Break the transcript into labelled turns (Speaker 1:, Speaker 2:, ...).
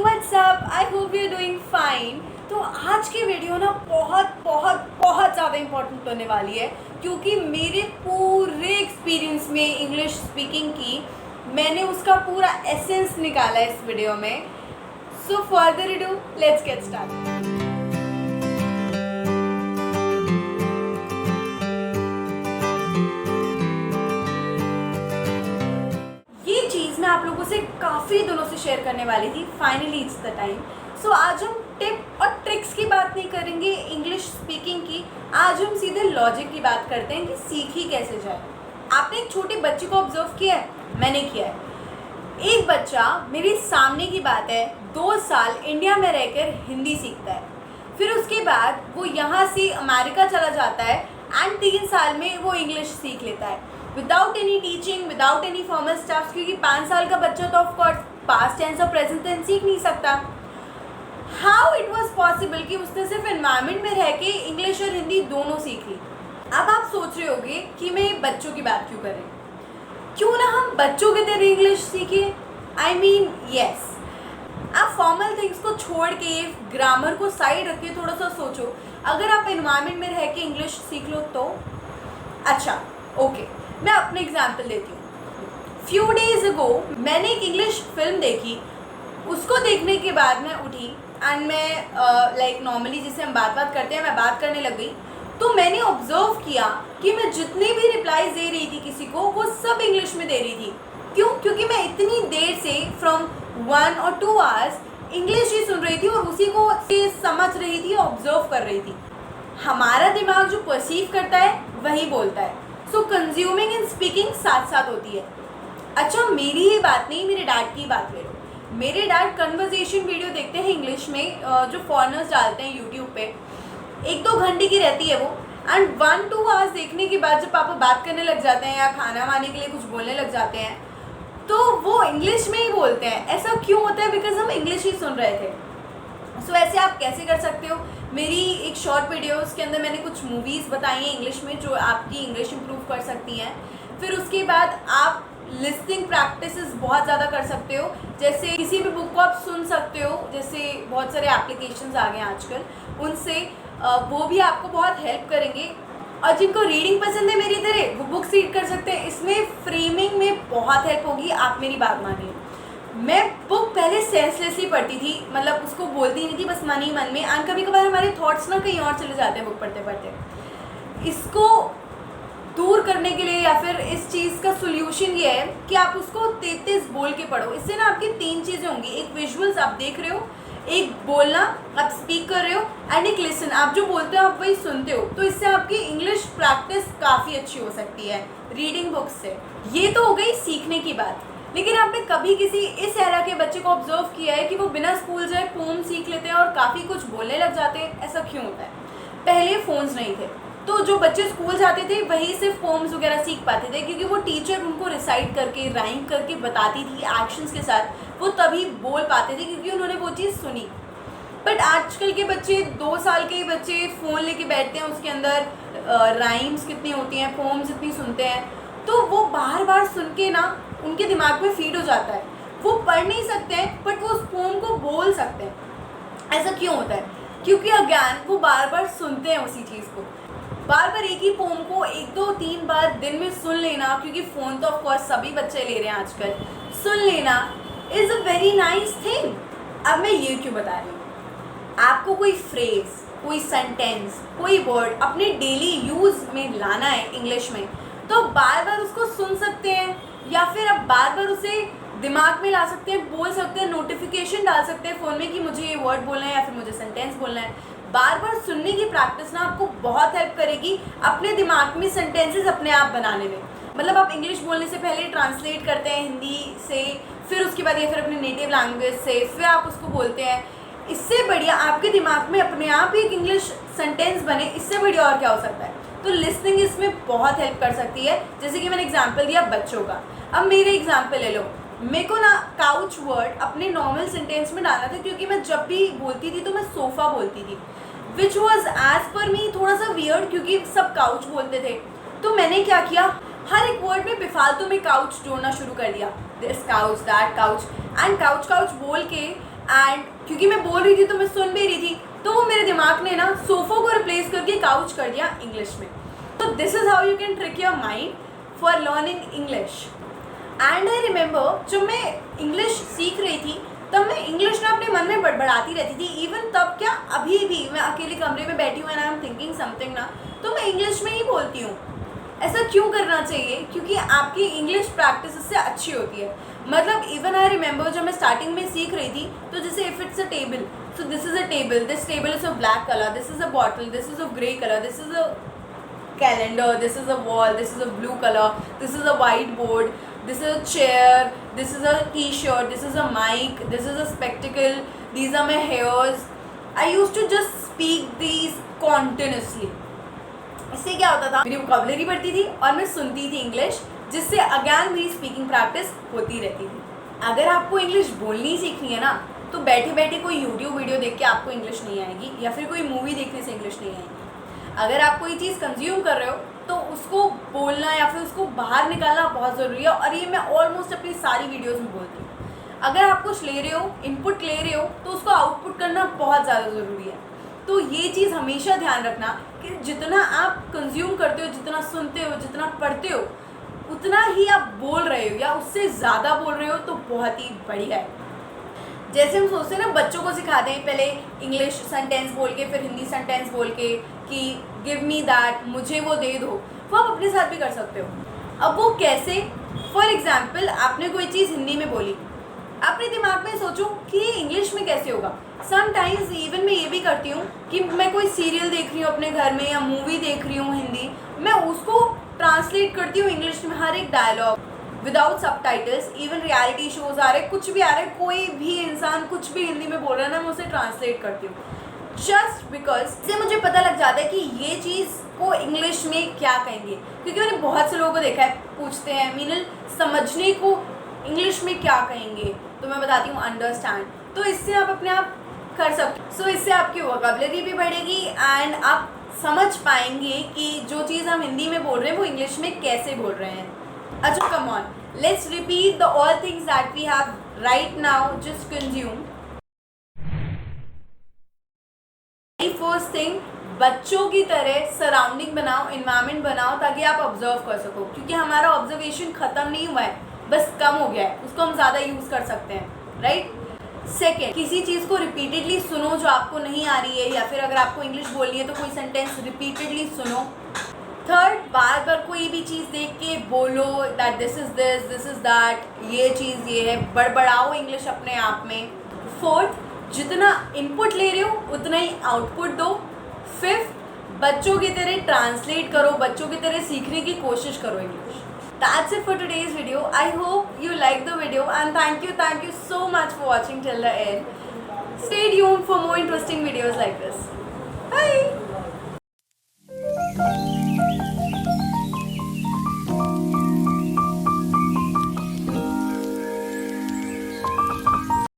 Speaker 1: What's up, I hope you are doing fine. तो आज की वीडियो ना बहुत बहुत बहुत ज़्यादा इम्पोर्टेंट होने वाली है, क्योंकि मेरे पूरे एक्सपीरियंस में इंग्लिश स्पीकिंग की मैंने उसका पूरा एसेंस निकाला है इस वीडियो में। So further ado, let's get started. ये चीज़ मैं आप लोगों से काफ़ी दिनों से शेयर करने वाली थी, फाइनली इट्स द टाइम। सो आज हम टिप और ट्रिक्स की बात नहीं करेंगे इंग्लिश स्पीकिंग की, आज हम सीधे लॉजिक की बात करते हैं कि सीखी कैसे जाए। आपने एक छोटे बच्चे को ऑब्जर्व किया है? मैंने किया है। एक बच्चा, मेरे सामने की बात है, 2 साल इंडिया में रहकर हिंदी सीखता है, फिर उसके बाद वो यहाँ से अमेरिका चला जाता है एंड 3 साल में वो इंग्लिश सीख लेता है without any teaching, without any formal stuffs, क्योंकि 5 साल का बच्चा तो ऑफकोर्स पास्ट टेंस और प्रेजेंट टेंस सीख नहीं सकता। हाउ इट वॉज पॉसिबल कि उसने सिर्फ एनवायरमेंट में रह के इंग्लिश और हिंदी दोनों सीख ली। अब आप सोच रहे होंगे कि मैं बच्चों की बात क्यों कर रही हूँ, क्यों ना हम बच्चों की तरह इंग्लिश सीखें। आई मीन यस, आप फॉर्मल थिंग्स को छोड़ के, ग्रामर को साइड रख के थोड़ा सा सोचो, अगर आप एनवायरमेंट में रह के इंग्लिश सीख लो तो। अच्छा ओके, मैं अपने एग्जाम्पल देती हूँ। फ्यू डेज अगो मैंने एक इंग्लिश फिल्म देखी, उसको देखने के बाद मैं उठी एंड मैं लाइक नॉर्मली जिसे हम बात करते हैं, मैं बात करने लग गई। तो मैंने ऑब्जर्व किया कि मैं जितने भी रिप्लाईज दे रही थी किसी को, वो सब इंग्लिश में दे रही थी। क्यों? क्योंकि मैं इतनी देर से फ्रॉम 1 और 2 आवर्स इंग्लिश ही सुन रही थी और उसी को समझ रही थी, ऑब्जर्व कर रही थी। हमारा दिमाग जो परसीव करता है वही बोलता है। सो कंज्यूमिंग एंड स्पीकिंग साथ साथ होती है। अच्छा, मेरी ही बात नहीं, मेरे डैड की बात करो। मेरे डैड कन्वर्जेशन वीडियो देखते हैं इंग्लिश में, जो फॉरेनर्स डालते हैं यूट्यूब पे, 1-2 घंटे की रहती है वो। एंड 1-2 आवर्स देखने के बाद जब पापा बात करने लग जाते हैं या खाना वाने के लिए कुछ बोलने लग जाते हैं, तो वो इंग्लिश में ही बोलते हैं। ऐसा क्यों होता है? बिकॉज हम इंग्लिश ही सुन रहे थे। सो ऐसे आप कैसे कर सकते हो? मेरी एक शॉर्ट वीडियोस के अंदर मैंने कुछ मूवीज़ बताई हैं इंग्लिश में जो आपकी इंग्लिश इंप्रूव कर सकती हैं। फिर उसके बाद आप लिसनिंग प्रैक्टिसेस बहुत ज़्यादा कर सकते हो, जैसे किसी भी बुक को आप सुन सकते हो, जैसे बहुत सारे एप्लीकेशंस आ गए हैं आजकल, उनसे वो भी आपको बहुत हेल्प करेंगे। और जिनको रीडिंग पसंद है मेरी तरह, वो बुक्स रीड कर सकते हैं। इसमें फ्रेमिंग में बहुत हेल्प होगी, आप मेरी बात मानिए। मैं बुक पहले सेंसलेसली पढ़ती थी, मतलब उसको बोलती नहीं थी, बस मन ही मन में। एंड कभी कभार हमारे थॉट्स ना कहीं और चले जाते हैं बुक पढ़ते पढ़ते। इसको दूर करने के लिए या फिर इस चीज़ का सोल्यूशन ये है कि आप उसको तेज बोल के पढ़ो। इससे ना आपकी 3 चीज़ें होंगी, एक विजुअल्स आप देख रहे हो, एक बोलना आप स्पीक कर रहे हो, एंड एक लिसन, आप जो बोलते हो आप वही सुनते हो। तो इससे आपकी इंग्लिश प्रैक्टिस काफ़ी अच्छी हो सकती है रीडिंग बुक्स से। ये तो हो गई सीखने की बात। लेकिन आपने कभी किसी इस एरा के बच्चे को ऑब्जर्व किया है कि वो बिना स्कूल जाए पोम सीख लेते हैं और काफ़ी कुछ बोलने लग जाते हैं? ऐसा क्यों होता है? पहले फ़ोन्स नहीं थे, तो जो बच्चे स्कूल जाते थे वही से पोम्स वगैरह सीख पाते थे, क्योंकि वो टीचर उनको रिसाइट करके, राइम करके बताती थी एक्शंस के साथ, वो तभी बोल पाते थे क्योंकि उन्होंने वो चीज़ सुनी। बट आजकल के बच्चे, 2 साल के बच्चे फ़ोन लेके बैठते हैं, उसके अंदर राइम्स कितनी होती हैं, पोम्स इतनी सुनते हैं, तो वो बार बार सुन के ना उनके दिमाग में फीड हो जाता है। वो पढ़ नहीं सकते हैं बट वो उस पोम को बोल सकते हैं। ऐसा क्यों होता है? क्योंकि अज्ञान, वो बार बार सुनते हैं उसी चीज़ को, बार बार एक ही पोम को 1-2-3 बार दिन में सुन लेना, क्योंकि फ़ोन तो ऑफकोर्स सभी बच्चे ले रहे हैं आजकल, सुन लेना is a very nice thing. अब मैं ये क्यों बता रही हूँ, आपको कोई फ्रेज, कोई सेंटेंस, कोई वर्ड अपने डेली यूज़ में लाना है इंग्लिश में, तो बार बार उसको सुन सकते हैं, या फिर आप बार बार उसे दिमाग में ला सकते हैं, बोल सकते हैं, नोटिफिकेशन डाल सकते हैं फ़ोन में कि मुझे ये वर्ड बोलना है या फिर मुझे सेंटेंस बोलना है। बार बार सुनने की प्रैक्टिस ना आपको बहुत हेल्प करेगी अपने दिमाग में सेंटेंसेस अपने आप बनाने में। मतलब आप इंग्लिश बोलने से पहले ट्रांसलेट करते हैं हिंदी से, फिर उसके बाद या फिर अपने नेटिव लैंग्वेज से, फिर आप उसको बोलते हैं। इससे बढ़िया आपके दिमाग में अपने आप ही एक इंग्लिश सेंटेंस बने, इससे बढ़िया और क्या हो सकता है? तो लिसनिंग इसमें बहुत हेल्प कर सकती है। जैसे कि मैंने एग्जाम्पल दिया बच्चों का, अब मेरे एग्जाम्पल ले लो। मेरे को ना काउच वर्ड अपने नॉर्मल सेंटेंस में डालना था, क्योंकि मैं जब भी बोलती थी तो मैं सोफ़ा बोलती थी, विच वॉज एज पर मी थोड़ा सा वियर्ड, क्योंकि सब काउच बोलते थे। तो मैंने क्या किया, हर एक वर्ड में बेफालतू में काउच जोड़ना शुरू कर दिया, this couch, that couch, and couch couch बोल के एंड क्योंकि मैं बोल रही थी तो मैं सुन भी रही थी, तो वो मेरे दिमाग ने ना सोफो को रिप्लेस करके काउच कर दिया इंग्लिश में। तो this is how you can trick your mind for learning English. And I remember जब मैं इंग्लिश सीख रही थी तब मैं इंग्लिश ना अपने मन में बड़बड़ाती रहती थी। इवन तब क्या, अभी भी मैं अकेले कमरे में बैठी हूँ and I am thinking something ना, तो मैं इंग्लिश में ही बोलती हूँ। ऐसा क्यों करना चाहिए? क्योंकि आपकी इंग्लिश प्रैक्टिस इससे अच्छी होती है। मतलब इवन आई रिमेंबर जब मैं स्टार्टिंग में सीख रही थी, तो जैसे if it's a table, so this is a table, this table is of black colour, this is a bottle, this is of grey colour, this is a calendar, this is a wall, this is a blue color, this is a whiteboard, this is a chair, this is a t-shirt, this is a mic, this is a spectacle, these are my hairs. I used to just speak these continuously. इससे क्या होता था, मेरी vocabulary बढ़ती थी और मैं सुनती थी इंग्लिश, जिससे अगेन मेरी स्पीकिंग प्रैक्टिस होती रहती थी। अगर आपको इंग्लिश बोलनी सीखनी है ना, तो बैठे बैठे कोई यूट्यूब वीडियो देख के आपको इंग्लिश नहीं आएगी, या फिर कोई मूवी देखने से इंग्लिश नहीं आएगी। अगर आप कोई चीज़ कंज्यूम कर रहे हो तो उसको बोलना या फिर उसको बाहर निकालना बहुत ज़रूरी है, और ये मैं ऑलमोस्ट अपनी सारी वीडियोस में बोलती हूँ। अगर आप कुछ ले रहे हो, इनपुट ले रहे हो, तो उसको आउटपुट करना बहुत ज़्यादा ज़रूरी है। तो ये चीज़ हमेशा ध्यान रखना कि जितना आप कंज्यूम करते हो, जितना सुनते हो, जितना पढ़ते हो, उतना ही आप बोल रहे हो या उससे ज़्यादा बोल रहे हो तो बहुत ही बढ़िया है। जैसे हम सोचते हैं ना, बच्चों को सिखाते हैं पहले इंग्लिश सेंटेंस बोल के, फिर हिंदी सेंटेंस बोल के कि गिव मी दैट, मुझे वो दे दो, वो आप अपने साथ भी कर सकते हो। अब वो कैसे? फॉर एग्जाम्पल, आपने कोई चीज़ हिंदी में बोली, अपने दिमाग में सोचो कि ये इंग्लिश में कैसे होगा। समटाइम्स इवन मैं ये भी करती हूँ कि मैं कोई सीरियल देख रही हूँ अपने घर में या मूवी देख रही हूँ हिंदी, मैं उसको ट्रांसलेट करती हूँ इंग्लिश में, हर एक dialogue without subtitles. Even reality shows आ रहे, कुछ भी आ रहा है, कोई भी इंसान कुछ भी हिंदी में बोल रहा है ना, मैं उसे ट्रांसलेट करती हूँ, जस्ट बिकॉज इससे मुझे पता लग जाता है कि ये चीज़ को इंग्लिश में क्या कहेंगे। क्योंकि मैंने बहुत से लोगों को देखा है, पूछते हैं मीनल समझने को इंग्लिश में क्या कहेंगे, तो मैं बताती हूँ अंडरस्टैंड। तो इससे आप अपने आप कर सकते। सो इससे आपकी वोकैबुलरी भी बढ़ेगी एंड आप समझ पाएंगे कि जो चीज़ हम हिंदी में बोल रहे हैं वो इंग्लिश में कैसे बोल रहे हैं। अच्छा, come on, let's repeat the all things that we have right now just consume. First thing, बच्चों की तरह सराउंडिंग बनाओ, इन्वायरमेंट बनाओ, ताकि आप ऑब्जर्व कर सको। क्योंकि हमारा ऑब्जर्वेशन ख़त्म नहीं हुआ है, बस कम हो गया है, उसको हम ज़्यादा यूज़ कर सकते हैं, राइट। सेकेंड, किसी चीज़ को रिपीटेडली सुनो जो आपको नहीं आ रही है, या फिर अगर आपको इंग्लिश बोलनी है तो कोई सेंटेंस रिपीटेडली सुनो। थर्ड, बार बार कोई भी चीज़ देख के बोलो दैट दिस इज़ दैट, ये चीज़ ये है, बड़बड़ाओ इंग्लिश अपने आप में। फोर्थ, जितना इनपुट ले रहे हो उतना ही आउटपुट दो। फिफ्थ, बच्चों की तरह ट्रांसलेट करो, बच्चों की तरह सीखने की कोशिश करो English. That's it for today's video. I hope you liked the video and thank you so much for watching till the end. Stay tuned for more interesting videos like this. Bye!